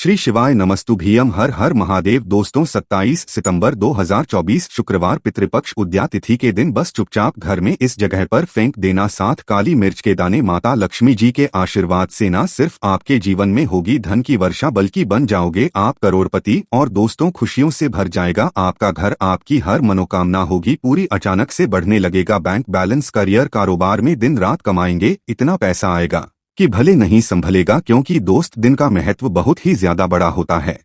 श्री शिवाय नमस्तुभ्यम हर हर महादेव। दोस्तों 27 सितंबर 2024 शुक्रवार पितृपक्ष उद्या तिथि के दिन बस चुपचाप घर में इस जगह पर फेंक देना 7 काली मिर्च के दाने। माता लक्ष्मी जी के आशीर्वाद से न सिर्फ आपके जीवन में होगी धन की वर्षा बल्कि बन जाओगे आप करोड़पति। और दोस्तों खुशियों से भर जाएगा आपका घर, आपकी हर मनोकामना होगी पूरी, अचानक से बढ़ने लगेगा बैंक बैलेंस, करियर कारोबार में दिन रात कमाएंगे, इतना पैसा आएगा कि भले नहीं संभलेगा। क्योंकि दोस्त दिन का महत्व बहुत ही ज्यादा बड़ा होता है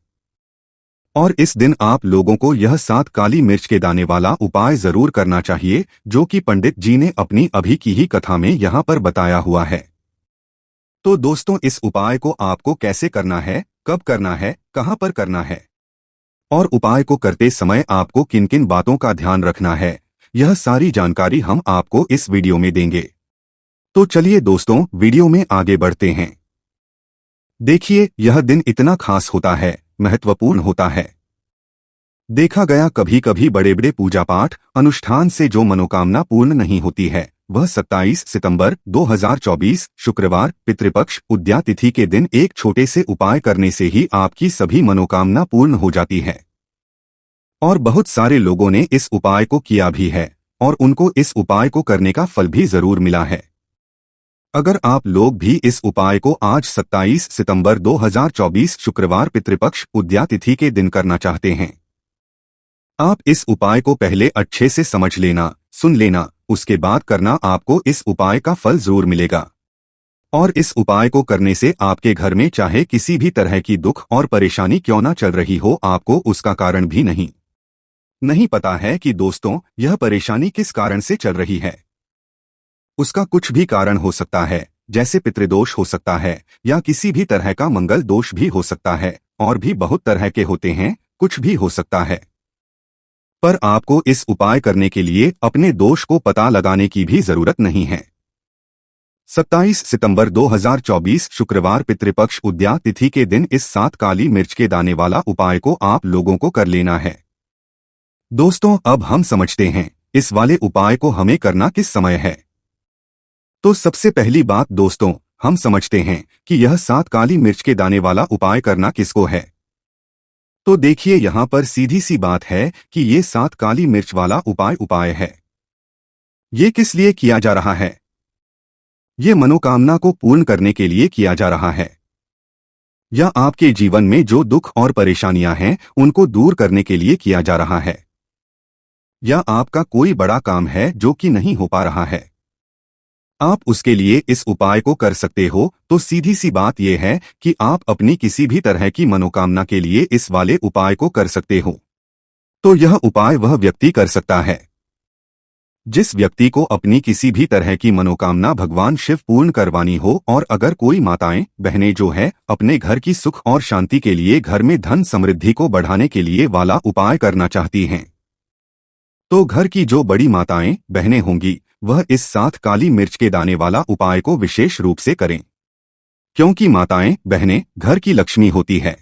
और इस दिन आप लोगों को यह 7 काली मिर्च के दाने वाला उपाय जरूर करना चाहिए जो कि पंडित जी ने अपनी अभी की ही कथा में यहाँ पर बताया हुआ है। तो दोस्तों इस उपाय को आपको कैसे करना है, कब करना है, कहाँ पर करना है और उपाय को करते समय आपको किन किन बातों का ध्यान रखना है, यह सारी जानकारी हम आपको इस वीडियो में देंगे। तो चलिए दोस्तों वीडियो में आगे बढ़ते हैं। देखिए यह दिन इतना खास होता है, महत्वपूर्ण होता है। देखा गया कभी कभी बड़े बड़े पूजा पाठ अनुष्ठान से जो मनोकामना पूर्ण नहीं होती है, वह 27 सितंबर 2024 शुक्रवार पितृपक्ष उद्या तिथि के दिन एक छोटे से उपाय करने से ही आपकी सभी मनोकामना पूर्ण हो जाती है। और बहुत सारे लोगों ने इस उपाय को किया भी है और उनको इस उपाय को करने का फल भी जरूर मिला है। अगर आप लोग भी इस उपाय को आज 27 सितंबर 2024 शुक्रवार पितृपक्ष उद्या तिथि के दिन करना चाहते हैं, आप इस उपाय को पहले अच्छे से समझ लेना, सुन लेना, उसके बाद करना, आपको इस उपाय का फल जरूर मिलेगा। और इस उपाय को करने से आपके घर में चाहे किसी भी तरह की दुख और परेशानी क्यों ना चल रही हो, आपको उसका कारण भी नहीं पता है कि दोस्तों यह परेशानी किस कारण से चल रही है। उसका कुछ भी कारण हो सकता है, जैसे पितृदोष हो सकता है या किसी भी तरह का मंगल दोष भी हो सकता है, और भी बहुत तरह के होते हैं, कुछ भी हो सकता है। पर आपको इस उपाय करने के लिए अपने दोष को पता लगाने की भी जरूरत नहीं है। 27 सितंबर 2024 शुक्रवार पितृपक्ष उद्या तिथि के दिन इस 7 काली मिर्च के दाने वाला उपाय को आप लोगों को कर लेना है। दोस्तों अब हम समझते हैं इस वाले उपाय को हमें करना किस समय है। तो सबसे पहली बात दोस्तों हम समझते हैं कि यह 7 काली मिर्च के दाने वाला उपाय करना किसको है। तो देखिए यहाँ पर सीधी सी बात है कि ये 7 काली मिर्च वाला उपाय है। ये किस लिए किया जा रहा है? ये मनोकामना को पूर्ण करने के लिए किया जा रहा है, या आपके जीवन में जो दुख और परेशानियां हैं उनको दूर करने के लिए किया जा रहा है, या आपका कोई बड़ा काम है जो कि नहीं हो पा रहा है, आप उसके लिए इस उपाय को कर सकते हो। तो सीधी सी बात यह है कि आप अपनी किसी भी तरह की मनोकामना के लिए इस वाले उपाय को कर सकते हो। तो यह उपाय वह व्यक्ति कर सकता है जिस व्यक्ति को अपनी किसी भी तरह की मनोकामना भगवान शिव पूर्ण करवानी हो। और अगर कोई माताएं बहनें जो है अपने घर की सुख और शांति के लिए, घर में धन समृद्धि को बढ़ाने के लिए वाला उपाय करना चाहती हैं, तो घर की जो बड़ी माताएं बहनें होंगी वह इस 7 काली मिर्च के दाने वाला उपाय को विशेष रूप से करें। क्योंकि माताएं बहनें घर की लक्ष्मी होती है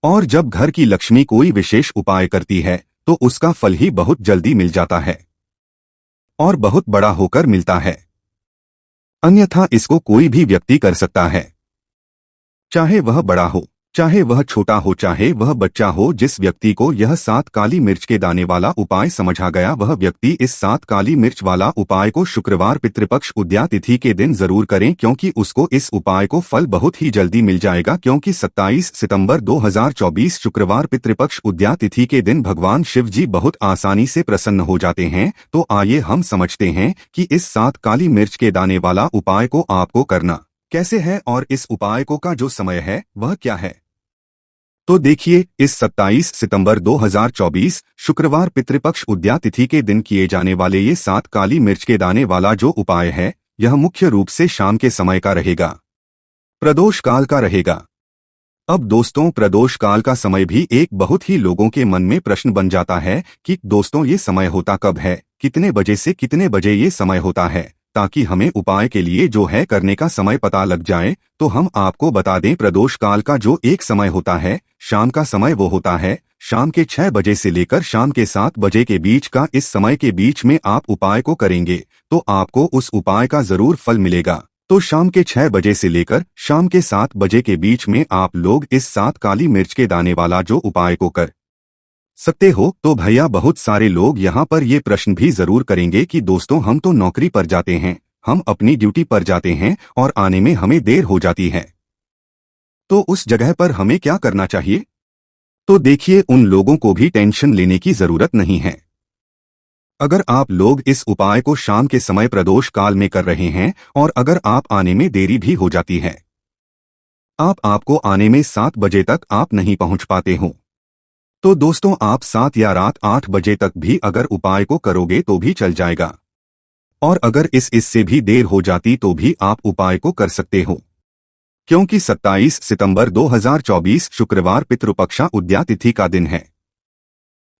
और जब घर की लक्ष्मी कोई विशेष उपाय करती है तो उसका फल ही बहुत जल्दी मिल जाता है और बहुत बड़ा होकर मिलता है। अन्यथा इसको कोई भी व्यक्ति कर सकता है, चाहे वह बड़ा हो, चाहे वह छोटा हो, चाहे वह बच्चा हो। जिस व्यक्ति को यह 7 काली मिर्च के दाने वाला उपाय समझ आ गया वह व्यक्ति इस 7 काली मिर्च वाला उपाय को शुक्रवार पितृपक्ष उद्या तिथि के दिन जरूर करें, क्योंकि उसको इस उपाय को फल बहुत ही जल्दी मिल जाएगा। क्योंकि 27 सितंबर 2024 शुक्रवार पितृपक्ष उद्या तिथि के दिन भगवान शिव जी बहुत आसानी से प्रसन्न हो जाते हैं। तो आइए हम समझते हैं कि इस 7 काली मिर्च के दाने वाला उपाय को आपको करना कैसे है और इस उपाय को का जो समय है वह क्या है। तो देखिए इस 27 सितंबर 2024 शुक्रवार पितृपक्ष उद्या तिथि के दिन किए जाने वाले ये 7 काली मिर्च के दाने वाला जो उपाय है यह मुख्य रूप से शाम के समय का रहेगा, प्रदोष काल का रहेगा। अब दोस्तों प्रदोष काल का समय भी एक बहुत ही लोगों के मन में प्रश्न बन जाता है कि दोस्तों ये समय होता कब है, कितने बजे से कितने बजे ये समय होता है, ताकि हमें उपाय के लिए जो है करने का समय पता लग जाए। तो हम आपको बता दें प्रदोष काल का जो एक समय होता है शाम का समय वो होता है शाम के 6 बजे से लेकर शाम के 7 बजे के बीच का। इस समय के बीच में आप उपाय को करेंगे तो आपको उस उपाय का जरूर फल मिलेगा। तो शाम के 6 बजे से लेकर शाम के 7 बजे के बीच में आप लोग इस 7 काली मिर्च के दाने वाला जो उपाय को कर सकते हो। तो भैया बहुत सारे लोग यहाँ पर ये प्रश्न भी जरूर करेंगे कि दोस्तों हम तो नौकरी पर जाते हैं, हम अपनी ड्यूटी पर जाते हैं और आने में हमें देर हो जाती है, तो उस जगह पर हमें क्या करना चाहिए? तो देखिए, उन लोगों को भी टेंशन लेने की जरूरत नहीं है। अगर आप लोग इस उपाय को शाम के समय प्रदोष काल में कर रहे हैं और अगर आप आने में देरी भी हो जाती है, आपको आने में 7 बजे तक आप नहीं पहुंच पाते हो, तो दोस्तों आप 7 या रात 8 बजे तक भी अगर उपाय को करोगे तो भी चल जाएगा। और अगर इससे भी देर हो जाती तो भी आप उपाय को कर सकते हो, क्योंकि 27 सितंबर 2024 शुक्रवार पितृपक्षा उद्या तिथि का दिन है।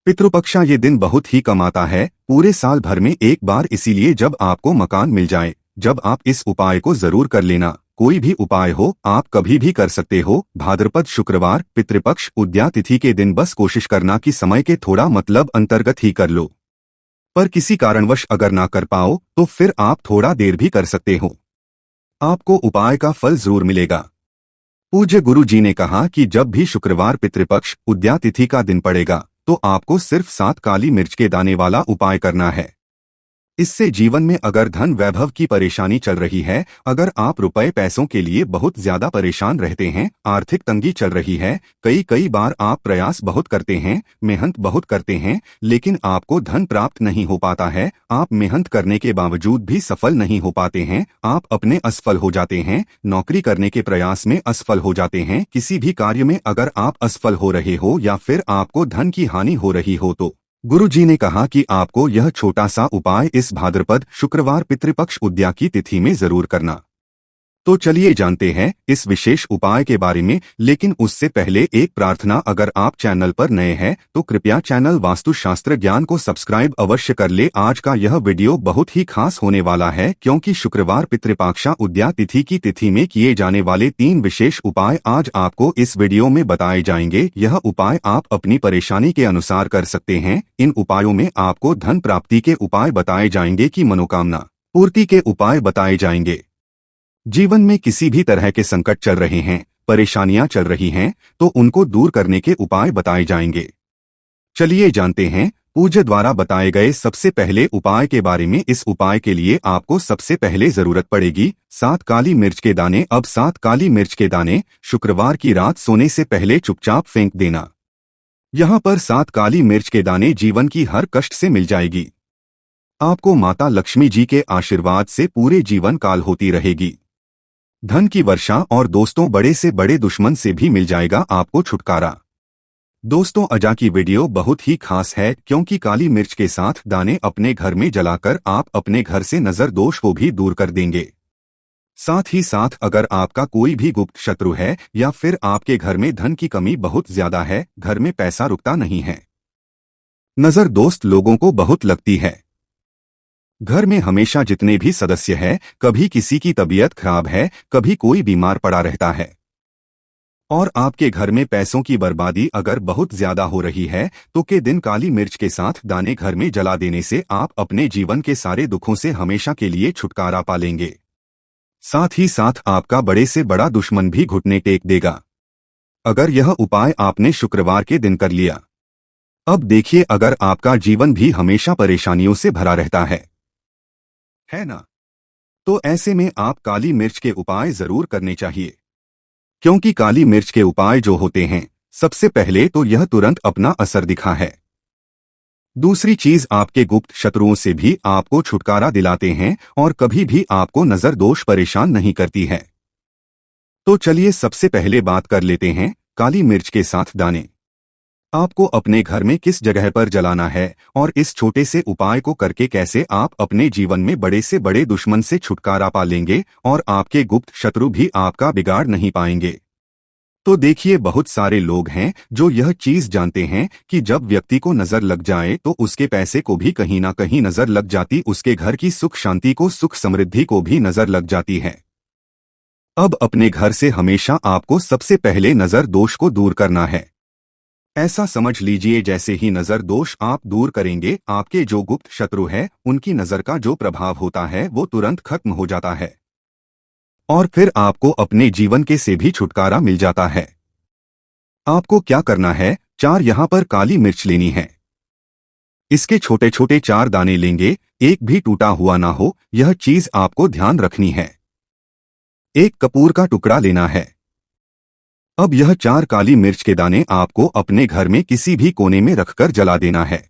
पितृपक्षा ये दिन बहुत ही कम आता है, पूरे साल भर में एक बार, इसीलिए जब आपको मकान मिल जाए जब आप इस उपाय को जरूर कर लेना। कोई भी उपाय हो आप कभी भी कर सकते हो। भाद्रपद शुक्रवार पितृपक्ष उद्या तिथि के दिन बस कोशिश करना कि समय के थोड़ा मतलब अंतर्गत ही कर लो, पर किसी कारणवश अगर ना कर पाओ तो फिर आप थोड़ा देर भी कर सकते हो, आपको उपाय का फल जरूर मिलेगा। पूज्य गुरु जी ने कहा कि जब भी शुक्रवार पितृपक्ष उद्या तिथि का दिन पड़ेगा तो आपको सिर्फ 7 काली मिर्च के दाने वाला उपाय करना है। इससे जीवन में अगर धन वैभव की परेशानी चल रही है, अगर आप रुपए पैसों के लिए बहुत ज्यादा परेशान रहते हैं, आर्थिक तंगी चल रही है, कई बार आप प्रयास बहुत करते हैं, मेहनत बहुत करते हैं, लेकिन आपको धन प्राप्त नहीं हो पाता है, आप मेहनत करने के बावजूद भी सफल नहीं हो पाते हैं, आप अपने असफल हो जाते हैं, नौकरी करने के प्रयास में असफल हो जाते हैं, किसी भी कार्य में अगर आप असफल हो रहे हो या फिर आपको धन की हानि हो रही हो, तो गुरु जी ने कहा कि आपको यह छोटा सा उपाय इस भाद्रपद शुक्रवार पितृपक्ष उद्या की तिथि में जरूर करना। तो चलिए जानते हैं इस विशेष उपाय के बारे में, लेकिन उससे पहले एक प्रार्थना, अगर आप चैनल पर नए हैं तो कृपया चैनल वास्तुशास्त्र ज्ञान को सब्सक्राइब अवश्य कर ले। आज का यह वीडियो बहुत ही खास होने वाला है, क्योंकि शुक्रवार पितृपक्षा उद्या तिथि की तिथि में किए जाने वाले 3 विशेष उपाय आज आपको इस वीडियो में बताए जाएंगे। यह उपाय आप अपनी परेशानी के अनुसार कर सकते हैं। इन उपायों में आपको धन प्राप्ति के उपाय बताए जाएंगे कि मनोकामना पूर्ति के उपाय बताए जाएंगे। जीवन में किसी भी तरह के संकट चल रहे हैं, परेशानियां चल रही हैं, तो उनको दूर करने के उपाय बताए जाएंगे। चलिए जानते हैं पूज्य द्वारा बताए गए सबसे पहले उपाय के बारे में। इस उपाय के लिए आपको सबसे पहले जरूरत पड़ेगी 7 काली मिर्च के दाने। अब 7 काली मिर्च के दाने शुक्रवार की रात सोने से पहले चुपचाप फेंक देना। यहाँ पर 7 काली मिर्च के दाने जीवन की हर कष्ट से मिल जाएगी। आपको माता लक्ष्मी जी के आशीर्वाद से पूरे जीवन काल होती रहेगी। धन की वर्षा और दोस्तों बड़े से बड़े दुश्मन से भी मिल जाएगा आपको छुटकारा। दोस्तों अजा की वीडियो बहुत ही खास है, क्योंकि काली मिर्च के साथ दाने अपने घर में जलाकर आप अपने घर से नजर दोष को भी दूर कर देंगे। साथ ही साथ अगर आपका कोई भी गुप्त शत्रु है या फिर आपके घर में धन की कमी बहुत ज्यादा है, घर में पैसा रुकता नहीं है, नजर दोस्त लोगों को बहुत लगती है, घर में हमेशा जितने भी सदस्य हैं, कभी किसी की तबीयत खराब है, कभी कोई बीमार पड़ा रहता है, और आपके घर में पैसों की बर्बादी अगर बहुत ज्यादा हो रही है, तो के दिन काली मिर्च के साथ दाने घर में जला देने से आप अपने जीवन के सारे दुखों से हमेशा के लिए छुटकारा पा लेंगे। साथ ही साथ आपका बड़े से बड़ा दुश्मन भी घुटने टेक देगा, अगर यह उपाय आपने शुक्रवार के दिन कर लिया। अब देखिए, अगर आपका जीवन भी हमेशा परेशानियों से भरा रहता है ना, तो ऐसे में आप काली मिर्च के उपाय जरूर करने चाहिए, क्योंकि काली मिर्च के उपाय जो होते हैं, सबसे पहले तो यह तुरंत अपना असर दिखा है। दूसरी चीज, आपके गुप्त शत्रुओं से भी आपको छुटकारा दिलाते हैं और कभी भी आपको नजर दोष परेशान नहीं करती है। तो चलिए सबसे पहले बात कर लेते हैं काली मिर्च के साथ दाने। आपको अपने घर में किस जगह पर जलाना है और इस छोटे से उपाय को करके कैसे आप अपने जीवन में बड़े से बड़े दुश्मन से छुटकारा पा लेंगे और आपके गुप्त शत्रु भी आपका बिगाड़ नहीं पाएंगे। तो देखिए, बहुत सारे लोग हैं जो यह चीज जानते हैं कि जब व्यक्ति को नजर लग जाए तो उसके पैसे को भी कहीं ना कहीं नजर लग जाती, उसके घर की सुख शांति को, सुख समृद्धि को भी नजर लग जाती है। अब अपने घर से हमेशा आपको सबसे पहले नजर दोष को दूर करना है। ऐसा समझ लीजिए जैसे ही नजर दोष आप दूर करेंगे, आपके जो गुप्त शत्रु है उनकी नजर का जो प्रभाव होता है वो तुरंत खत्म हो जाता है। और फिर आपको अपने जीवन के से भी छुटकारा मिल जाता है। आपको क्या करना है, 4 यहाँ पर काली मिर्च लेनी है। इसके छोटे छोटे 4 दाने लेंगे, एक भी टूटा हुआ ना हो, यह चीज आपको ध्यान रखनी है। एक कपूर का टुकड़ा लेना है। अब यह 4 काली मिर्च के दाने आपको अपने घर में किसी भी कोने में रखकर जला देना है।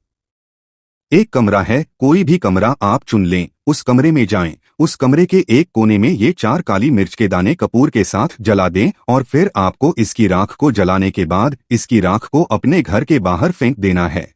एक कमरा है, कोई भी कमरा आप चुन लें, उस कमरे में जाएं, उस कमरे के एक कोने में ये 4 काली मिर्च के दाने कपूर के साथ जला दें और फिर आपको इसकी राख को जलाने के बाद इसकी राख को अपने घर के बाहर फेंक देना है।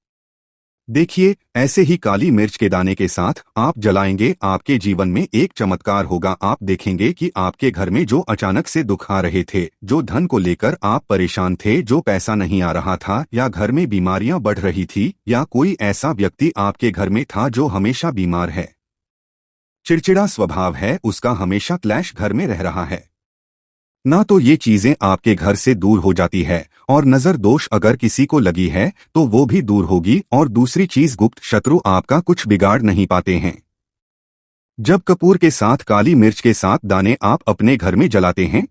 देखिए, ऐसे ही काली मिर्च के दाने के साथ आप जलाएंगे, आपके जीवन में एक चमत्कार होगा। आप देखेंगे कि आपके घर में जो अचानक से दुख आ रहे थे, जो धन को लेकर आप परेशान थे, जो पैसा नहीं आ रहा था, या घर में बीमारियां बढ़ रही थी, या कोई ऐसा व्यक्ति आपके घर में था जो हमेशा बीमार है, चिड़चिड़ा स्वभाव है, उसका हमेशा क्लैश घर में रह रहा है ना, तो ये चीजें आपके घर से दूर हो जाती है। और नजर दोष अगर किसी को लगी है तो वो भी दूर होगी। और दूसरी चीज, गुप्त शत्रु आपका कुछ बिगाड़ नहीं पाते हैं। जब कपूर के साथ काली मिर्च के साथ दाने आप अपने घर में जलाते हैं,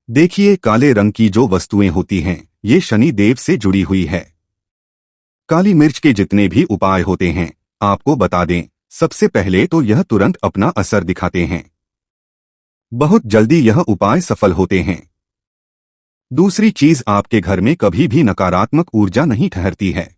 देखिए काले रंग की जो वस्तुएं होती हैं, ये शनि देव से जुड़ी हुई है। काली मिर्च के जितने भी उपाय होते हैं, आपको बता दें, सबसे पहले तो यह तुरंत अपना असर दिखाते हैं, बहुत जल्दी यह उपाय सफल होते हैं। दूसरी चीज, आपके घर में कभी भी नकारात्मक ऊर्जा नहीं ठहरती है।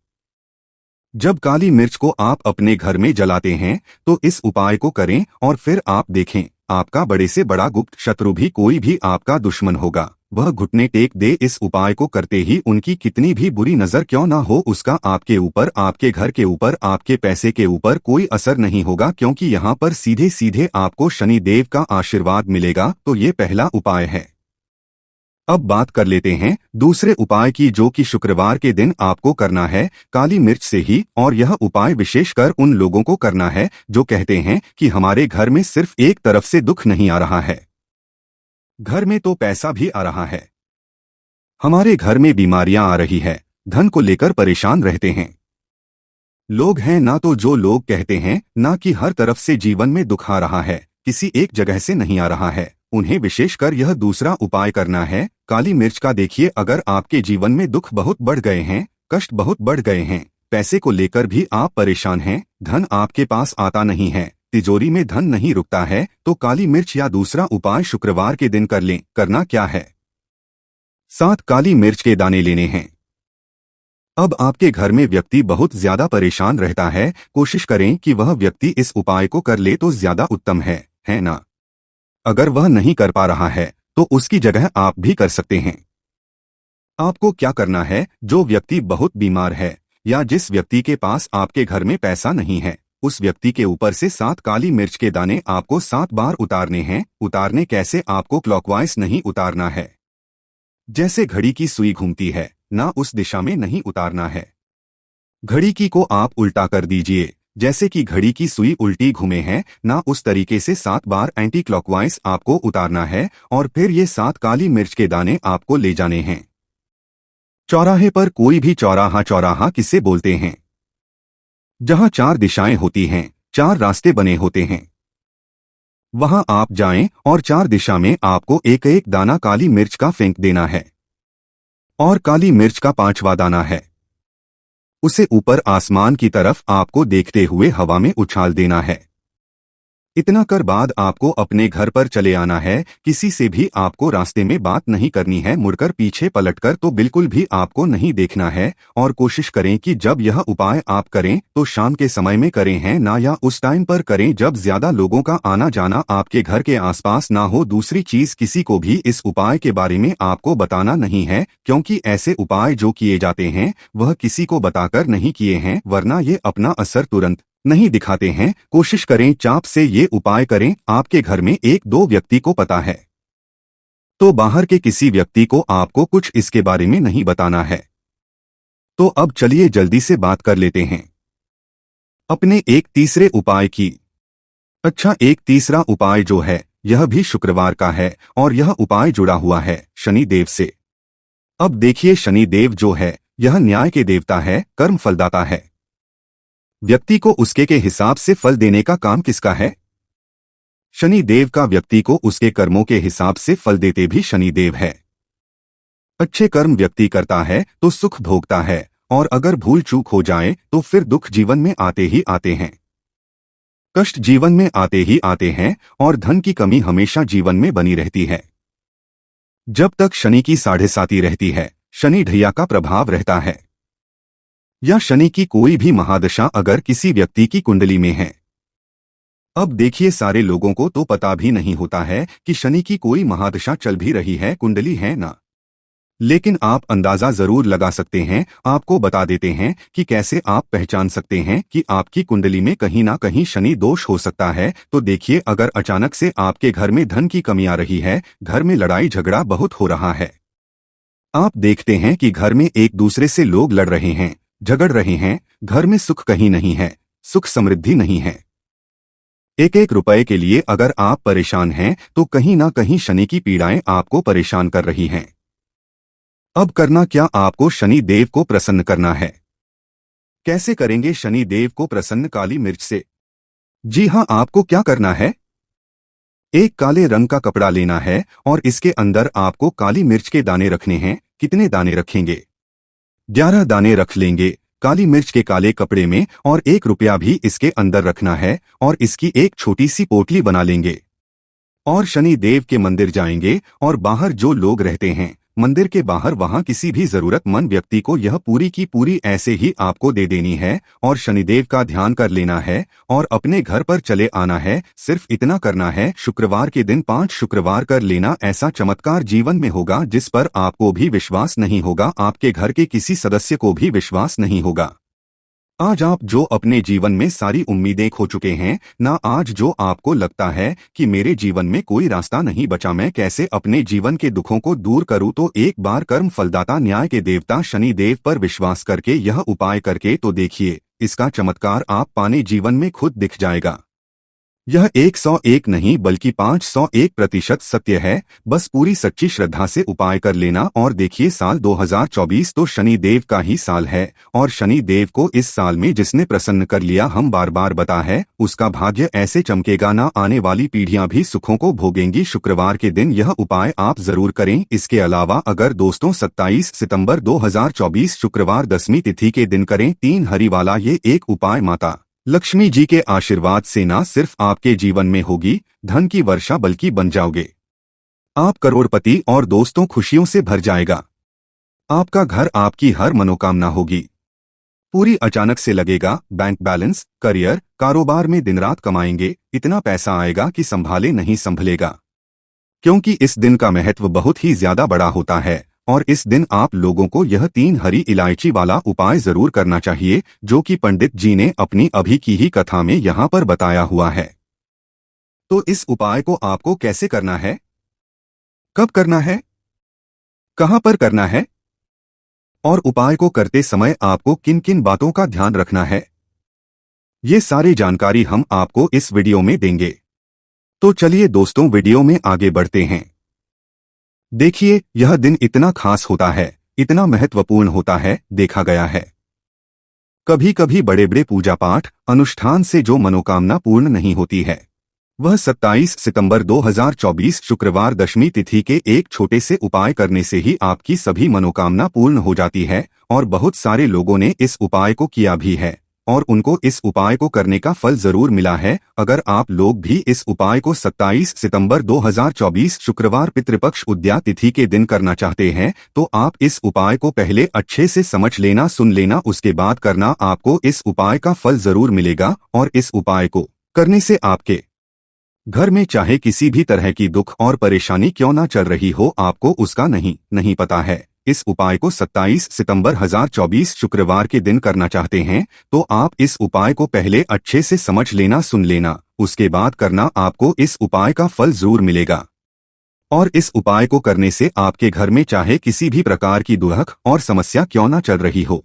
जब काली मिर्च को आप अपने घर में जलाते हैं तो इस उपाय को करें और फिर आप देखें, आपका बड़े से बड़ा गुप्त शत्रु भी, कोई भी आपका दुश्मन होगा, वह घुटने टेक दे। इस उपाय को करते ही उनकी कितनी भी बुरी नजर क्यों ना हो, उसका आपके ऊपर, आपके घर के ऊपर, आपके पैसे के ऊपर कोई असर नहीं होगा, क्योंकि यहाँ पर सीधे सीधे आपको शनि देव का आशीर्वाद मिलेगा। तो ये पहला उपाय है। अब बात कर लेते हैं दूसरे उपाय की, जो कि शुक्रवार के दिन आपको करना है काली मिर्च से ही। और यह उपाय विशेषकर उन लोगों को करना है जो कहते हैं कि हमारे घर में सिर्फ एक तरफ से दुख नहीं आ रहा है, घर में तो पैसा भी आ रहा है, हमारे घर में बीमारियां आ रही है, धन को लेकर परेशान रहते हैं लोग हैं ना। तो जो लोग कहते हैं ना कि हर तरफ से जीवन में दुख आ रहा है, किसी एक जगह से नहीं आ रहा है, उन्हें विशेषकर यह दूसरा उपाय करना है काली मिर्च का। देखिए, अगर आपके जीवन में दुख बहुत बढ़ गए हैं, कष्ट बहुत बढ़ गए हैं, पैसे को लेकर भी आप परेशान हैं, धन आपके पास आता नहीं है, तिजोरी में धन नहीं रुकता है, तो काली मिर्च या दूसरा उपाय शुक्रवार के दिन कर लें। करना क्या है, 7 काली मिर्च के दाने लेने हैं। अब आपके घर में व्यक्ति बहुत ज्यादा परेशान रहता है, कोशिश करें कि वह व्यक्ति इस उपाय को कर ले तो ज्यादा उत्तम है ना। अगर वह नहीं कर पा रहा है तो उसकी जगह आप भी कर सकते हैं। आपको क्या करना है, जो व्यक्ति बहुत बीमार है या जिस व्यक्ति के पास आपके घर में पैसा नहीं है, उस व्यक्ति के ऊपर से 7 काली मिर्च के दाने आपको 7 बार उतारने हैं। उतारने कैसे, आपको क्लॉकवाइज नहीं उतारना है, जैसे घड़ी की सुई घूमती है ना, उस दिशा में नहीं उतारना है। घड़ी की को आप उल्टा कर दीजिए, जैसे कि घड़ी की सुई उल्टी घूमे है ना, उस तरीके से 7 बार एंटी क्लॉकवाइज आपको उतारना है। और फिर ये 7 काली मिर्च के दाने आपको ले जाने हैं चौराहे पर। कोई भी चौराहा, चौराहा किसे बोलते हैं, जहां 4 दिशाएं होती हैं, 4 रास्ते बने होते हैं, वहां आप जाएं और 4 दिशा में आपको एक एक दाना काली मिर्च का फेंक देना है। और काली मिर्च का 5वां दाना है, उसे ऊपर आसमान की तरफ आपको देखते हुए हवा में उछाल देना है। इतना कर बाद आपको अपने घर पर चले आना है, किसी से भी आपको रास्ते में बात नहीं करनी है, मुड़कर पीछे पलटकर तो बिल्कुल भी आपको नहीं देखना है। और कोशिश करें कि जब यह उपाय आप करें तो शाम के समय में करें हैं ना, या उस टाइम पर करें जब ज्यादा लोगों का आना जाना आपके घर के आसपास ना हो। दूसरी चीज, किसी को भी इस उपाय के बारे में आपको बताना नहीं है, क्योंकि ऐसे उपाय जो किए जाते हैं वह किसी को बताकर नहीं किए हैं, वरना ये अपना असर तुरंत नहीं दिखाते हैं। कोशिश करें चाप से ये उपाय करें। आपके घर में 1-2 व्यक्ति को पता है तो बाहर के किसी व्यक्ति को आपको कुछ इसके बारे में नहीं बताना है। तो अब चलिए जल्दी से बात कर लेते हैं अपने एक तीसरे उपाय की। अच्छा, एक तीसरा उपाय जो है यह भी शुक्रवार का है और यह उपाय जुड़ा हुआ है शनि देव से। अब देखिए, शनि देव जो है यह न्याय के देवता है, कर्म फलदाता है। व्यक्ति को उसके के हिसाब से फल देने का काम किसका है, शनि देव का व्यक्ति को उसके कर्मों के हिसाब से फल देते भी शनि देव है। अच्छे कर्म व्यक्ति करता है तो सुख भोगता है, और अगर भूल चूक हो जाए तो फिर दुख जीवन में आते ही आते हैं। कष्ट जीवन में आते ही आते हैं और धन की कमी हमेशा जीवन में बनी रहती है। जब तक शनि की 7.5 रहती है, शनि ढैया का प्रभाव रहता है। या शनि की कोई भी महादशा अगर किसी व्यक्ति की कुंडली में है। अब देखिए, सारे लोगों को तो पता भी नहीं होता है कि शनि की कोई महादशा चल भी रही है, कुंडली है ना। लेकिन आप अंदाजा जरूर लगा सकते हैं। आपको बता देते हैं कि कैसे आप पहचान सकते हैं कि आपकी कुंडली में कहीं ना कहीं शनि दोष हो सकता है। तो देखिए, अगर अचानक से आपके घर में धन की कमी आ रही है, घर में लड़ाई झगड़ा बहुत हो रहा है, आप देखते हैं कि घर में एक दूसरे से लोग लड़ रहे हैं, झगड़ रहे हैं, घर में सुख कहीं नहीं है, सुख समृद्धि नहीं है, एक एक रुपए के लिए अगर आप परेशान हैं तो कहीं ना कहीं शनि की पीड़ाएं आपको परेशान कर रही हैं। अब करना क्या, आपको शनि देव को प्रसन्न करना है। कैसे करेंगे शनि देव को प्रसन्न? काली मिर्च से। जी हां, आपको क्या करना है, एक काले रंग का कपड़ा लेना है और इसके अंदर आपको काली मिर्च के दाने रखने हैं। कितने दाने रखेंगे? 11 दाने रख लेंगे काली मिर्च के काले कपड़े में, और 1 रुपया भी इसके अंदर रखना है और इसकी एक छोटी सी पोटली बना लेंगे और शनि देव के मंदिर जाएंगे और बाहर जो लोग रहते हैं मंदिर के बाहर, वहां किसी भी जरूरतमंद व्यक्ति को यह पूरी की पूरी ऐसे ही आपको दे देनी है और शनिदेव का ध्यान कर लेना है और अपने घर पर चले आना है। सिर्फ इतना करना है। शुक्रवार के दिन 5 शुक्रवार कर लेना। ऐसा चमत्कार जीवन में होगा जिस पर आपको भी विश्वास नहीं होगा, आपके घर के किसी सदस्य को भी विश्वास नहीं होगा। आज आप जो अपने जीवन में सारी उम्मीदें खो चुके हैं ना, आज जो आपको लगता है कि मेरे जीवन में कोई रास्ता नहीं बचा, मैं कैसे अपने जीवन के दुखों को दूर करूं, तो एक बार कर्म फलदाता न्याय के देवता शनि देव पर विश्वास करके यह उपाय करके तो देखिए, इसका चमत्कार आप पाने जीवन में खुद दिख जाएगा। यह 101 नहीं बल्कि 501% सत्य है। बस पूरी सच्ची श्रद्धा से उपाय कर लेना और देखिए, साल 2024 तो शनि देव का ही साल है और शनि देव को इस साल में जिसने प्रसन्न कर लिया, हम बार बार बता है, उसका भाग्य ऐसे चमकेगा ना, आने वाली पीढ़ियां भी सुखों को भोगेंगी। शुक्रवार के दिन यह उपाय आप जरूर करें। इसके अलावा अगर दोस्तों 27 सितंबर 2024 शुक्रवार 10वीं तिथि के दिन करें 3 हरी वाला ये एक उपाय, माता लक्ष्मी जी के आशीर्वाद से ना सिर्फ आपके जीवन में होगी धन की वर्षा, बल्कि बन जाओगे आप करोड़पति और दोस्तों खुशियों से भर जाएगा। आपका घर, आपकी हर मनोकामना होगी पूरी। अचानक से लगेगा बैंक बैलेंस, करियर, कारोबार में दिन रात कमाएंगे, इतना पैसा आएगा कि संभाले नहीं संभलेगा, क्योंकि इस दिन का महत्व बहुत ही ज्यादा बड़ा होता है। और इस दिन आप लोगों को यह 3 हरी इलायची वाला उपाय जरूर करना चाहिए, जो कि पंडित जी ने अपनी अभी की ही कथा में यहाँ पर बताया हुआ है। तो इस उपाय को आपको कैसे करना है, कब करना है, कहां पर करना है और उपाय को करते समय आपको किन किन बातों का ध्यान रखना है, ये सारी जानकारी हम आपको इस वीडियो में देंगे। तो चलिए दोस्तों, वीडियो में आगे बढ़ते हैं। देखिए, यह दिन इतना खास होता है, इतना महत्वपूर्ण होता है, देखा गया है कभी कभी बड़े बड़े पूजा पाठ अनुष्ठान से जो मनोकामना पूर्ण नहीं होती है, वह 27 सितंबर 2024 शुक्रवार 10वीं तिथि के एक छोटे से उपाय करने से ही आपकी सभी मनोकामना पूर्ण हो जाती है। और बहुत सारे लोगों ने इस उपाय को किया भी है और उनको इस उपाय को करने का फल जरूर मिला है। अगर आप लोग भी इस उपाय को 27 सितंबर 2024 शुक्रवार पितृपक्ष उद्या तिथि के दिन करना चाहते हैं, तो आप इस उपाय को पहले अच्छे से समझ लेना, सुन लेना, उसके बाद करना। आपको इस उपाय का फल जरूर मिलेगा और इस उपाय को करने से आपके घर में चाहे किसी भी तरह की दुख और परेशानी क्यों ना चल रही हो, आपको उसका नहीं पता है। इस उपाय को 27 सितंबर 2024 शुक्रवार के दिन करना चाहते हैं, तो आप इस उपाय को पहले अच्छे से समझ लेना, सुन लेना, उसके बाद करना। आपको इस उपाय का फल जरूर मिलेगा और इस उपाय को करने से आपके घर में चाहे किसी भी प्रकार की दुख और समस्या क्यों ना चल रही हो,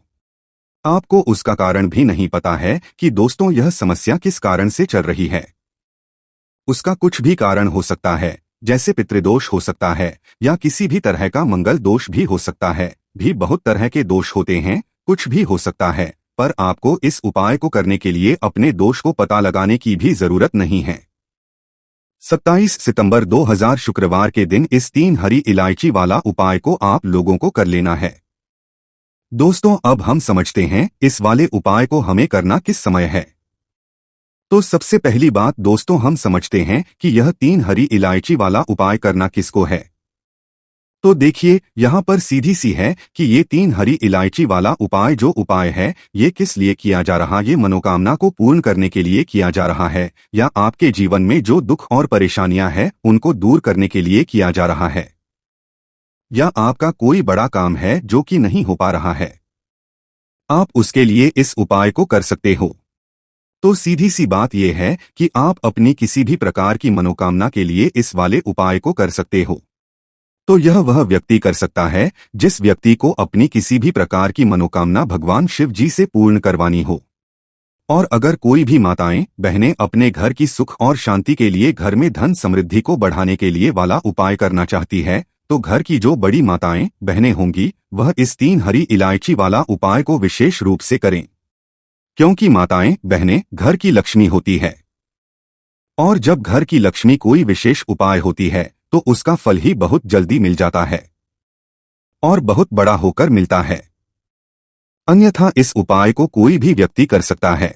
आपको उसका कारण भी नहीं पता है कि दोस्तों यह समस्या किस कारण से चल रही है। उसका कुछ भी कारण हो सकता है, जैसे पितृदोष हो सकता है या किसी भी तरह का मंगल दोष भी हो सकता है, भी बहुत तरह के दोष होते हैं, कुछ भी हो सकता है। पर आपको इस उपाय को करने के लिए अपने दोष को पता लगाने की भी जरूरत नहीं है। 27 सितंबर 2000 शुक्रवार के दिन इस 3 हरी इलायची वाला उपाय को आप लोगों को कर लेना है। दोस्तों, अब हम समझते हैं इस वाले उपाय को हमें करना किस समय है। तो सबसे पहली बात दोस्तों, हम समझते हैं कि यह 3 हरी इलायची वाला उपाय करना किसको है। तो देखिए, यहाँ पर सीधी सी है कि ये 3 हरी इलायची वाला उपाय जो उपाय है, ये किस लिए किया जा रहा, ये मनोकामना को पूर्ण करने के लिए किया जा रहा है, या आपके जीवन में जो दुख और परेशानियां हैं उनको दूर करने के लिए किया जा रहा है, या आपका कोई बड़ा काम है जो कि नहीं हो पा रहा है, आप उसके लिए इस उपाय को कर सकते हो। तो सीधी सी बात यह है कि आप अपनी किसी भी प्रकार की मनोकामना के लिए इस वाले उपाय को कर सकते हो। तो यह वह व्यक्ति कर सकता है जिस व्यक्ति को अपनी किसी भी प्रकार की मनोकामना भगवान शिव जी से पूर्ण करवानी हो। और अगर कोई भी माताएं बहनें अपने घर की सुख और शांति के लिए, घर में धन समृद्धि को बढ़ाने के लिए वाला उपाय करना चाहती है, तो घर की जो बड़ी माताएं बहनें होंगी वह इस 3 हरी इलायची वाला उपाय को विशेष रूप से करें, क्योंकि माताएं बहनें घर की लक्ष्मी होती है। और जब घर की लक्ष्मी कोई विशेष उपाय होती है तो उसका फल ही बहुत जल्दी मिल जाता है और बहुत बड़ा होकर मिलता है। अन्यथा इस उपाय को कोई भी व्यक्ति कर सकता है,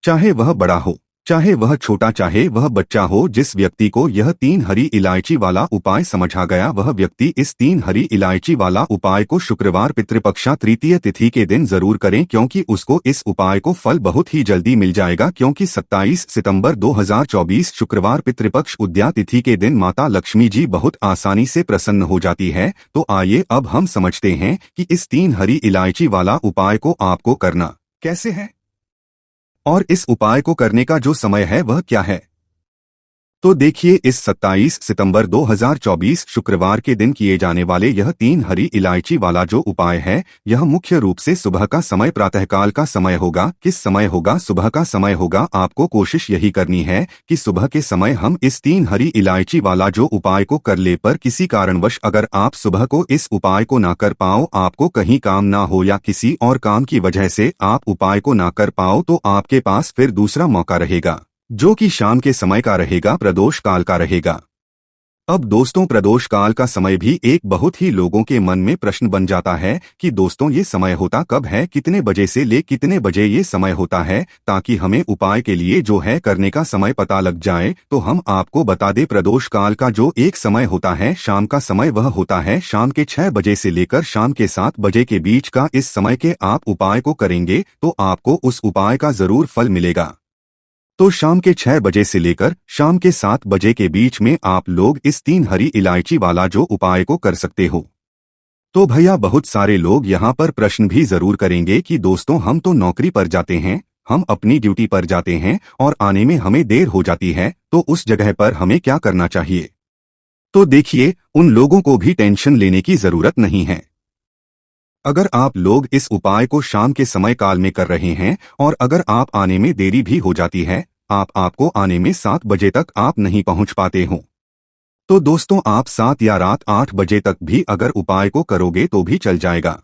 चाहे वह बड़ा हो, चाहे वह छोटा, चाहे वह बच्चा हो। जिस व्यक्ति को यह 3 हरी इलायची वाला उपाय समझ आ गया, वह व्यक्ति इस 3 हरी इलायची वाला उपाय को शुक्रवार पितृपक्षा तृतीय तिथि के दिन जरूर करें, क्योंकि उसको इस उपाय को फल बहुत ही जल्दी मिल जाएगा। क्योंकि 27 सितंबर 2024 शुक्रवार पितृपक्ष उद्या तिथि के दिन माता लक्ष्मी जी बहुत आसानी से प्रसन्न हो जाती है। तो आइए अब हम समझते हैं कि इस 3 हरी इलायची वाला उपाय को आपको करना कैसे है, और इस उपाय को करने का जो समय है वह क्या है। तो देखिए, इस 27 सितंबर 2024 शुक्रवार के दिन किए जाने वाले यह 3 हरी इलायची वाला जो उपाय है, यह मुख्य रूप से सुबह का समय, प्रातःकाल का समय होगा। किस समय होगा? सुबह का समय होगा। आपको कोशिश यही करनी है कि सुबह के समय हम इस 3 हरी इलायची वाला जो उपाय को कर ले। पर किसी कारणवश अगर आप सुबह को इस उपाय को ना कर पाओ, आपको कहीं काम ना हो या किसी और काम की वजह से आप उपाय को ना कर पाओ, तो आपके पास फिर दूसरा मौका रहेगा, जो कि शाम के समय का रहेगा, प्रदोष काल का रहेगा। अब दोस्तों, प्रदोष काल का समय भी एक बहुत ही लोगों के मन में प्रश्न बन जाता है कि दोस्तों ये समय होता कब है, कितने बजे से ले कितने बजे ये समय होता है, ताकि हमें उपाय के लिए जो है करने का समय पता लग जाए। तो हम आपको बता दें, प्रदोष काल का जो एक समय होता है, शाम का समय, वह होता है शाम के 6 बजे से लेकर शाम के 7 बजे के बीच का। इस समय के आप उपाय को करेंगे तो आपको उस उपाय का जरूर फल मिलेगा। तो शाम के 6 बजे से लेकर शाम के 7 बजे के बीच में आप लोग इस 3 हरी इलायची वाला जो उपाय को कर सकते हो। तो भैया, बहुत सारे लोग यहाँ पर प्रश्न भी जरूर करेंगे कि दोस्तों हम तो नौकरी पर जाते हैं, हम अपनी ड्यूटी पर जाते हैं और आने में हमें देर हो जाती है, तो उस जगह पर हमें क्या करना चाहिए। तो देखिए, उन लोगों को भी टेंशन लेने की जरूरत नहीं है। अगर आप लोग इस उपाय को शाम के समय काल में कर रहे हैं और अगर आप आने में देरी भी हो जाती है, आपको आने में 7 बजे तक आप नहीं पहुंच पाते हो, तो दोस्तों आप 7 या रात 8 बजे तक भी अगर उपाय को करोगे तो भी चल जाएगा।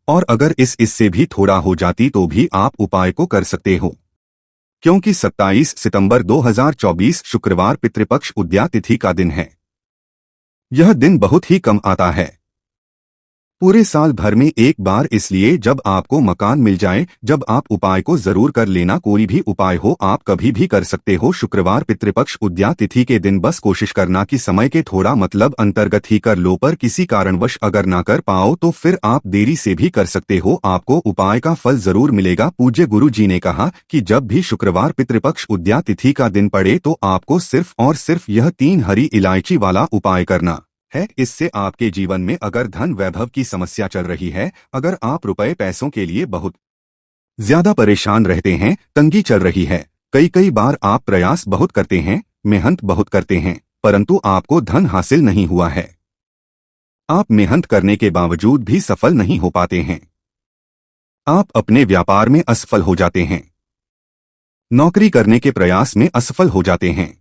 और अगर इससे भी थोड़ा हो जाती तो भी आप उपाय को कर सकते हो, क्योंकि 27 सितंबर 2024 शुक्रवार पितृपक्ष उद्या तिथि का दिन है। यह दिन बहुत ही कम आता है, पूरे साल भर में एक बार, इसलिए जब आपको मकान मिल जाए, जब आप उपाय को जरूर कर लेना। कोई भी उपाय हो आप कभी भी कर सकते हो शुक्रवार पितृपक्ष उद्या तिथि के दिन। बस कोशिश करना कि समय के थोड़ा मतलब अंतर्गत ही कर लो, पर किसी कारणवश अगर ना कर पाओ तो फिर आप देरी से भी कर सकते हो, आपको उपाय का फल जरूर मिलेगा। पूज्य गुरु जी ने कहा कि जब भी शुक्रवार पितृपक्ष उद्या तिथि का दिन पड़े तो आपको सिर्फ और सिर्फ यह 3 हरी इलायची वाला उपाय करना है। इससे आपके जीवन में अगर धन वैभव की समस्या चल रही है, अगर आप रुपए पैसों के लिए बहुत ज्यादा परेशान रहते हैं, तंगी चल रही है, कई बार आप प्रयास बहुत करते हैं, मेहनत बहुत करते हैं, परंतु आपको धन हासिल नहीं हुआ है, आप मेहनत करने के बावजूद भी सफल नहीं हो पाते हैं, आप अपने व्यापार में असफल हो जाते हैं, नौकरी करने के प्रयास में असफल हो जाते हैं,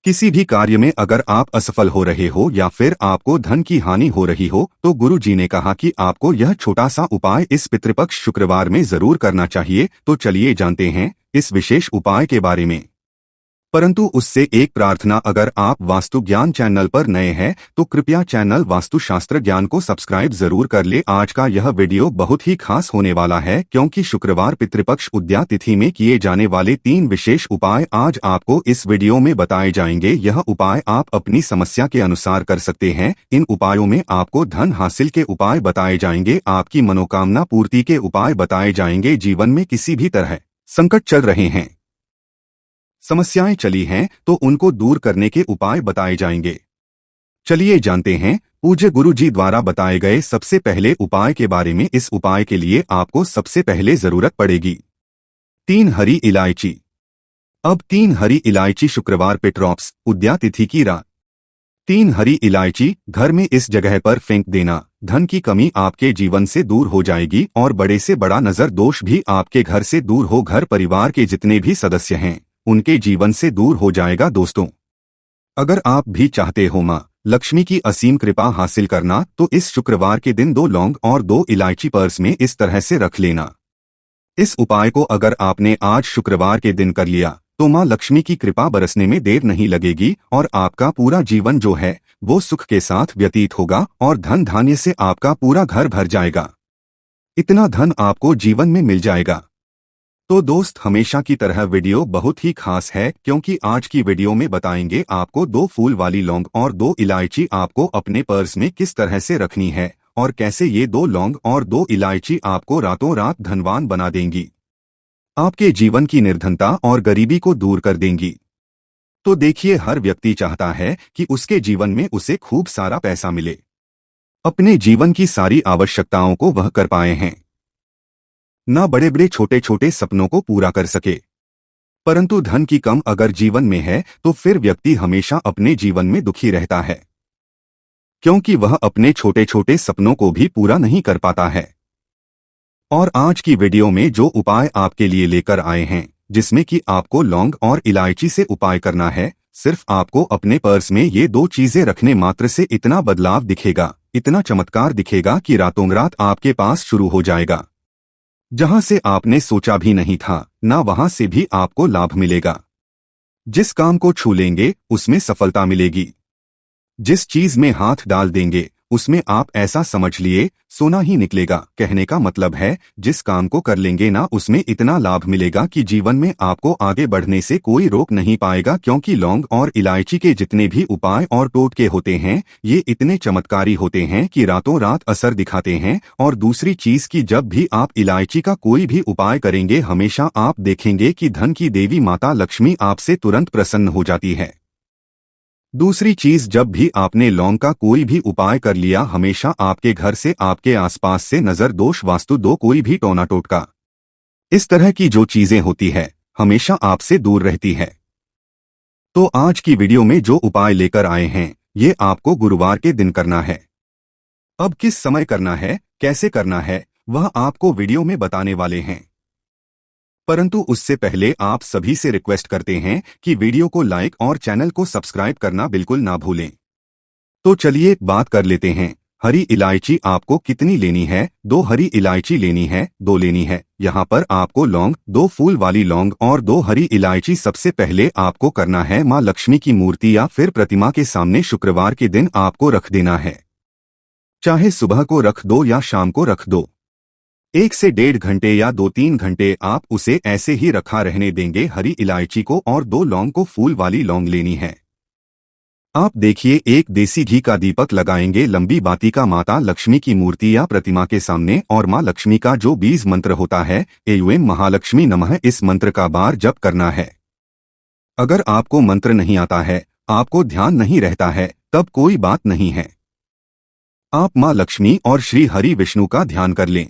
किसी भी कार्य में अगर आप असफल हो रहे हो या फिर आपको धन की हानि हो रही हो, तो गुरु जी ने कहा कि आपको यह छोटा सा उपाय इस पितृपक्ष शुक्रवार में जरूर करना चाहिए। तो चलिए जानते हैं इस विशेष उपाय के बारे में। परंतु उससे एक प्रार्थना, अगर आप वास्तु ज्ञान चैनल पर नए हैं तो कृपया चैनल वास्तुशास्त्र ज्ञान को सब्सक्राइब जरूर कर ले। आज का यह वीडियो बहुत ही खास होने वाला है, क्योंकि शुक्रवार पितृपक्ष उद्या तिथि में किए जाने वाले 3 विशेष उपाय आज आपको इस वीडियो में बताए जाएंगे। यह उपाय आप अपनी समस्या के अनुसार कर सकते हैं। इन उपायों में आपको धन हासिल के उपाय बताए जाएंगे, आपकी मनोकामना पूर्ति के उपाय बताए जाएंगे। जीवन में किसी भी तरह संकट चल रहे हैं, समस्याएं चली हैं तो उनको दूर करने के उपाय बताए जाएंगे। चलिए जानते हैं पूज्य गुरु जी द्वारा बताए गए सबसे पहले उपाय के बारे में। इस उपाय के लिए आपको सबसे पहले जरूरत पड़ेगी 3 हरी इलायची। अब 3 हरी इलायची शुक्रवार पितृपक्ष उद्या तिथि की रात 3 हरी इलायची घर में इस जगह पर फेंक देना। धन की कमी आपके जीवन से दूर हो जाएगी और बड़े से बड़ा नजर दोष भी आपके घर से दूर हो, घर परिवार के जितने भी सदस्य हैं उनके जीवन से दूर हो जाएगा। दोस्तों, अगर आप भी चाहते हो मां लक्ष्मी की असीम कृपा हासिल करना तो इस शुक्रवार के दिन 2 लौंग और 2 इलायची पर्स में इस तरह से रख लेना। इस उपाय को अगर आपने आज शुक्रवार के दिन कर लिया तो मां लक्ष्मी की कृपा बरसने में देर नहीं लगेगी और आपका पूरा जीवन जो है वो सुख के साथ व्यतीत होगा और धन धान्य से आपका पूरा घर भर जाएगा। इतना धन आपको जीवन में मिल जाएगा। तो दोस्त, हमेशा की तरह वीडियो बहुत ही खास है, क्योंकि आज की वीडियो में बताएंगे आपको 2 फूल वाली लौंग और 2 इलायची आपको अपने पर्स में किस तरह से रखनी है और कैसे ये 2 लौंग और 2 इलायची आपको रातों रात धनवान बना देंगी, आपके जीवन की निर्धनता और गरीबी को दूर कर देंगी। तो देखिए, हर व्यक्ति चाहता है कि उसके जीवन में उसे खूब सारा पैसा मिले, अपने जीवन की सारी आवश्यकताओं को वह कर पाए हैं, ना बड़े बड़े छोटे छोटे सपनों को पूरा कर सके। परंतु धन की कम अगर जीवन में है तो फिर व्यक्ति हमेशा अपने जीवन में दुखी रहता है, क्योंकि वह अपने छोटे छोटे सपनों को भी पूरा नहीं कर पाता है। और आज की वीडियो में जो उपाय आपके लिए लेकर आए हैं, जिसमें कि आपको लौंग और इलायची से उपाय करना है, सिर्फ आपको अपने पर्स में ये 2 चीजें रखने मात्र से इतना बदलाव दिखेगा, इतना चमत्कार दिखेगा कि रातों रात आपके पास शुरू हो जाएगा। जहां से आपने सोचा भी नहीं था, ना वहां से भी आपको लाभ मिलेगा। जिस काम को छू लेंगे उसमें सफलता मिलेगी, जिस चीज में हाथ डाल देंगे उसमें आप ऐसा समझ लिए सोना ही निकलेगा। कहने का मतलब है, जिस काम को कर लेंगे ना उसमें इतना लाभ मिलेगा कि जीवन में आपको आगे बढ़ने से कोई रोक नहीं पाएगा, क्योंकि लौंग और इलायची के जितने भी उपाय और टोटके होते हैं ये इतने चमत्कारी होते हैं कि रातों रात असर दिखाते हैं। और दूसरी चीज की जब भी आप इलायची का कोई भी उपाय करेंगे, हमेशा आप देखेंगे कि धन की देवी माता लक्ष्मी आपसे तुरंत प्रसन्न हो जाती है। दूसरी चीज, जब भी आपने लौंग का कोई भी उपाय कर लिया, हमेशा आपके घर से, आपके आसपास से नजर दोष, वास्तु दो, कोई भी टोना टोटका, इस तरह की जो चीजें होती है हमेशा आपसे दूर रहती है। तो आज की वीडियो में जो उपाय लेकर आए हैं ये आपको गुरुवार के दिन करना है। अब किस समय करना है, कैसे करना है, वह आपको वीडियो में बताने वाले हैं। परंतु उससे पहले आप सभी से रिक्वेस्ट करते हैं कि वीडियो को लाइक और चैनल को सब्सक्राइब करना बिल्कुल ना भूलें। तो चलिए बात कर लेते हैं। हरी इलायची आपको कितनी लेनी है? 2 हरी इलायची लेनी है, 2 लेनी है। यहाँ पर आपको लौंग, 2 फूल वाली लौंग और 2 हरी इलायची सबसे पहले आपको करना है माँ लक्ष्मी की मूर्ति या फिर प्रतिमा के सामने शुक्रवार के दिन आपको रख देना है। चाहे सुबह को रख दो या शाम को रख दो, 1 से 1.5 घंटे या 2-3 घंटे आप उसे ऐसे ही रखा रहने देंगे। हरी इलायची को और 2 लौंग को फूल वाली लौंग लेनी है। आप देखिए, एक देसी घी का दीपक लगाएंगे लंबी बाती का माता लक्ष्मी की मूर्ति या प्रतिमा के सामने, और माँ लक्ष्मी का जो बीज मंत्र होता है एयूएम महालक्ष्मी नमः, इस मंत्र का बार जप करना है। अगर आपको मंत्र नहीं आता है, आपको ध्यान नहीं रहता है, तब कोई बात नहीं है, आप माँ लक्ष्मी और श्री हरि विष्णु का ध्यान कर लें।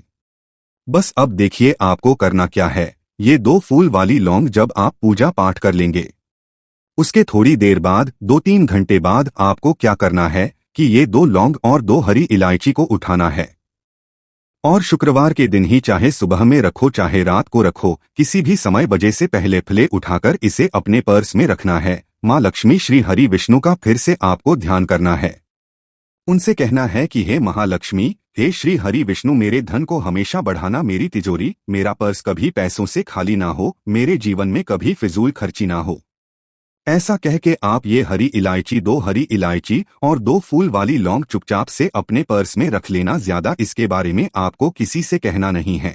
बस अब देखिए आपको करना क्या है। ये 2 फूल वाली लौंग जब आप पूजा पाठ कर लेंगे, उसके थोड़ी देर बाद 2-3 घंटे बाद आपको क्या करना है कि ये 2 लौंग और 2 हरी इलायची को उठाना है, और शुक्रवार के दिन ही, चाहे सुबह में रखो चाहे रात को रखो, किसी भी समय बजे से पहले उठाकर इसे अपने पर्स में रखना है। माँ लक्ष्मी श्री हरि विष्णु का फिर से आपको ध्यान करना है। उनसे कहना है कि हे महालक्ष्मी, हे श्री हरि विष्णु, मेरे धन को हमेशा बढ़ाना, मेरी तिजोरी, मेरा पर्स कभी पैसों से खाली ना हो, मेरे जीवन में कभी फिजूल खर्ची ना हो। ऐसा कह के आप ये हरी इलायची, 2 हरी इलायची और 2 फूल वाली लौंग चुपचाप से अपने पर्स में रख लेना। ज्यादा इसके बारे में आपको किसी से कहना नहीं है,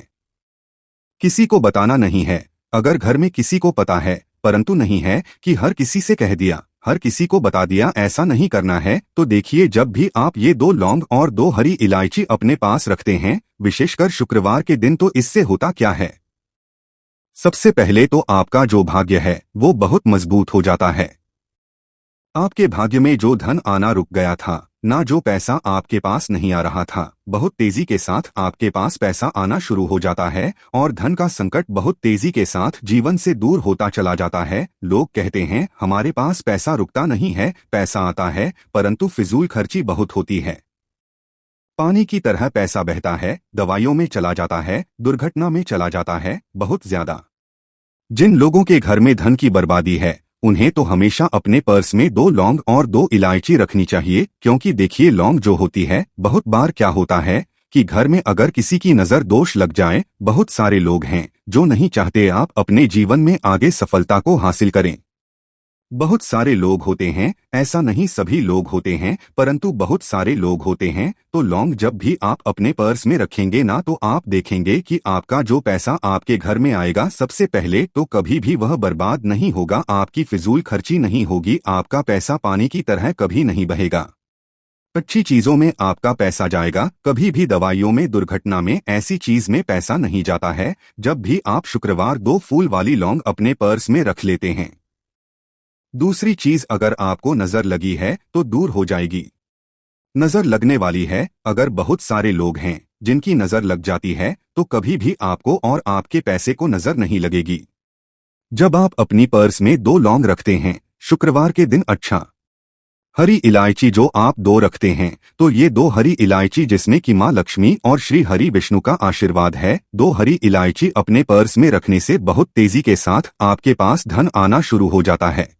किसी को बताना नहीं है। अगर घर में किसी को पता है, परंतु नहीं है कि हर किसी से कह दिया, हर किसी को बता दिया, ऐसा नहीं करना है। तो देखिए, जब भी आप ये 2 लौंग और 2 हरी इलायची अपने पास रखते हैं, विशेषकर शुक्रवार के दिन, तो इससे होता क्या है? सबसे पहले तो आपका जो भाग्य है वो बहुत मजबूत हो जाता है। आपके भाग्य में जो धन आना रुक गया था, ना जो पैसा आपके पास नहीं आ रहा था, बहुत तेजी के साथ आपके पास पैसा आना शुरू हो जाता है और धन का संकट बहुत तेजी के साथ जीवन से दूर होता चला जाता है। लोग कहते हैं हमारे पास पैसा रुकता नहीं है, पैसा आता है परंतु फिजूल खर्ची बहुत होती है। पानी की तरह पैसा बहता है, दवाइयों में चला जाता है, दुर्घटना में चला जाता है, बहुत ज्यादा। जिन लोगों के घर में धन की बर्बादी है, उन्हें तो हमेशा अपने पर्स में 2 लौंग और 2 इलायची रखनी चाहिए। क्योंकि देखिए, लौंग जो होती है, बहुत बार क्या होता है कि घर में अगर किसी की नजर दोष लग जाए, बहुत सारे लोग हैं जो नहीं चाहते आप अपने जीवन में आगे सफलता को हासिल करें। बहुत सारे लोग होते हैं, ऐसा नहीं सभी लोग होते हैं, परंतु बहुत सारे लोग होते हैं। तो लौंग जब भी आप अपने पर्स में रखेंगे ना, तो आप देखेंगे कि आपका जो पैसा आपके घर में आएगा, सबसे पहले तो कभी भी वह बर्बाद नहीं होगा, आपकी फिजूल खर्ची नहीं होगी, आपका पैसा पानी की तरह कभी नहीं बहेगा। अच्छी चीजों में आपका पैसा जाएगा, कभी भी दवाइयों में, दुर्घटना में, ऐसी चीज में पैसा नहीं जाता है। जब भी आप शुक्रवार 2 फूल वाली लौंग अपने पर्स में रख लेते हैं। दूसरी चीज, अगर आपको नजर लगी है तो दूर हो जाएगी। नजर लगने वाली है, अगर बहुत सारे लोग हैं जिनकी नजर लग जाती है, तो कभी भी आपको और आपके पैसे को नजर नहीं लगेगी। जब आप अपनी पर्स में 2 लौंग रखते हैं शुक्रवार के दिन, अच्छा हरी इलायची जो आप 2 रखते हैं, तो ये 2 हरी इलायची जिसमें कि माँ लक्ष्मी और श्री हरि विष्णु का आशीर्वाद है, 2 हरी इलायची अपने पर्स में रखने से बहुत तेजी के साथ आपके पास धन आना शुरू हो जाता है।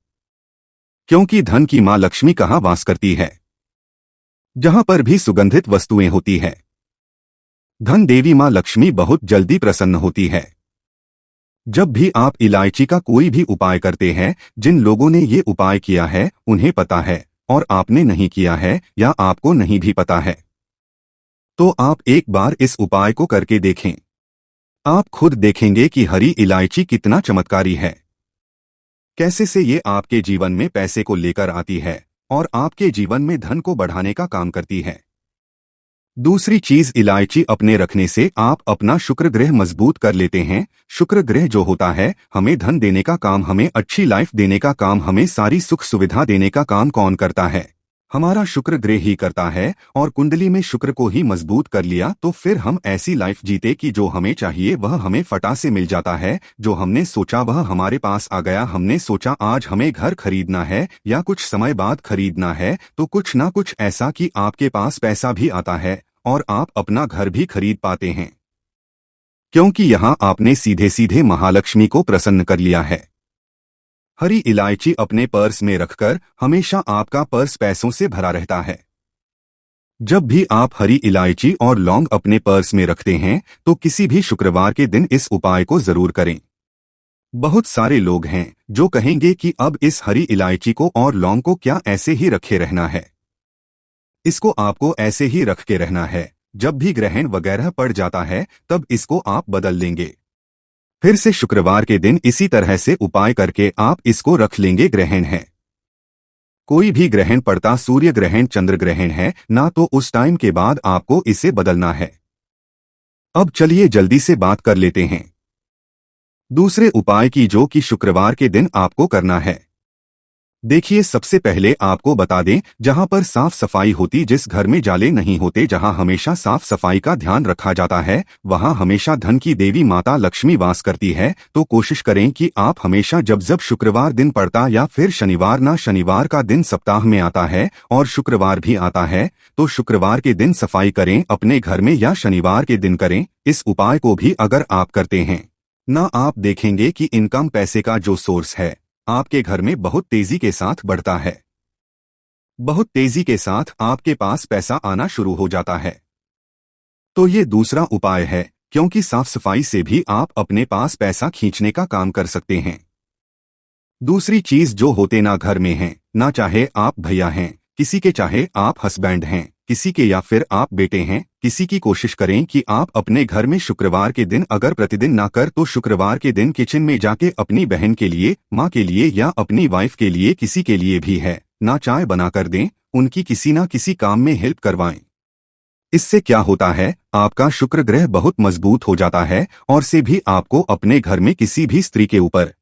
क्योंकि धन की मां लक्ष्मी कहाँ वास करती है? जहां पर भी सुगंधित वस्तुएं होती है, धन देवी मां लक्ष्मी बहुत जल्दी प्रसन्न होती है। जब भी आप इलायची का कोई भी उपाय करते हैं, जिन लोगों ने ये उपाय किया है उन्हें पता है, और आपने नहीं किया है या आपको नहीं भी पता है, तो आप एक बार इस उपाय को करके देखें। आप खुद देखेंगे कि हरी इलायची कितना चमत्कारी है, कैसे से ये आपके जीवन में पैसे को लेकर आती है और आपके जीवन में धन को बढ़ाने का काम करती है। दूसरी चीज, इलायची अपने रखने से आप अपना शुक्र ग्रह मजबूत कर लेते हैं। शुक्र ग्रह जो होता है, हमें धन देने का काम, हमें अच्छी लाइफ देने का काम, हमें सारी सुख सुविधा देने का काम कौन करता है? हमारा शुक्र ग्रह ही करता है। और कुंडली में शुक्र को ही मजबूत कर लिया तो फिर हम ऐसी लाइफ जीते कि जो हमें चाहिए वह हमें फटा से मिल जाता है। जो हमने सोचा वह हमारे पास आ गया। हमने सोचा आज हमें घर खरीदना है या कुछ समय बाद खरीदना है, तो कुछ ना कुछ ऐसा कि आपके पास पैसा भी आता है और आप अपना घर भी खरीद पाते हैं, क्योंकि यहाँ आपने सीधे सीधे महालक्ष्मी को प्रसन्न कर लिया है। हरी इलायची अपने पर्स में रखकर हमेशा आपका पर्स पैसों से भरा रहता है। जब भी आप हरी इलायची और लौंग अपने पर्स में रखते हैं, तो किसी भी शुक्रवार के दिन इस उपाय को जरूर करें। बहुत सारे लोग हैं जो कहेंगे कि अब इस हरी इलायची को और लौंग को क्या ऐसे ही रखे रहना है? इसको आपको ऐसे ही रख के रहना है। जब भी ग्रहण वगैरह पड़ जाता है तब इसको आप बदल लेंगे। फिर से शुक्रवार के दिन इसी तरह से उपाय करके आप इसको रख लेंगे। ग्रहण है, कोई भी ग्रहण पड़ता, सूर्य ग्रहण, चंद्र ग्रहण है ना, तो उस टाइम के बाद आपको इसे बदलना है। अब चलिए जल्दी से बात कर लेते हैं दूसरे उपाय की, जो कि शुक्रवार के दिन आपको करना है। देखिए, सबसे पहले आपको बता दें, जहां पर साफ सफाई होती, जिस घर में जाले नहीं होते, जहां हमेशा साफ सफाई का ध्यान रखा जाता है, वहां हमेशा धन की देवी माता लक्ष्मी वास करती है। तो कोशिश करें कि आप हमेशा जब जब शुक्रवार दिन पड़ता या फिर शनिवार, ना शनिवार का दिन सप्ताह में आता है और शुक्रवार भी आता है, तो शुक्रवार के दिन सफाई करें अपने घर में या शनिवार के दिन करें। इस उपाय को भी अगर आप करते हैं ना, आप देखेंगे कि इनकम, पैसे का जो सोर्स है, आपके घर में बहुत तेजी के साथ बढ़ता है। बहुत तेजी के साथ आपके पास पैसा आना शुरू हो जाता है। तो ये दूसरा उपाय है, क्योंकि साफ सफाई से भी आप अपने पास पैसा खींचने का काम कर सकते हैं। दूसरी चीज जो होते ना घर में हैं, ना चाहे आप भैया हैं किसी के, चाहे आप हस्बैंड हैं किसी के, या फिर आप बेटे हैं किसी की, कोशिश करें कि आप अपने घर में शुक्रवार के दिन अगर प्रतिदिन ना कर तो शुक्रवार के दिन किचन में जाके अपनी बहन के लिए, माँ के लिए या अपनी वाइफ के लिए, किसी के लिए भी है ना चाय बना कर दें, उनकी किसी ना किसी काम में हेल्प करवाएं। इससे क्या होता है, आपका शुक्र ग्रह बहुत मजबूत हो जाता है और से भी आपको अपने घर में किसी भी स्त्री के ऊपर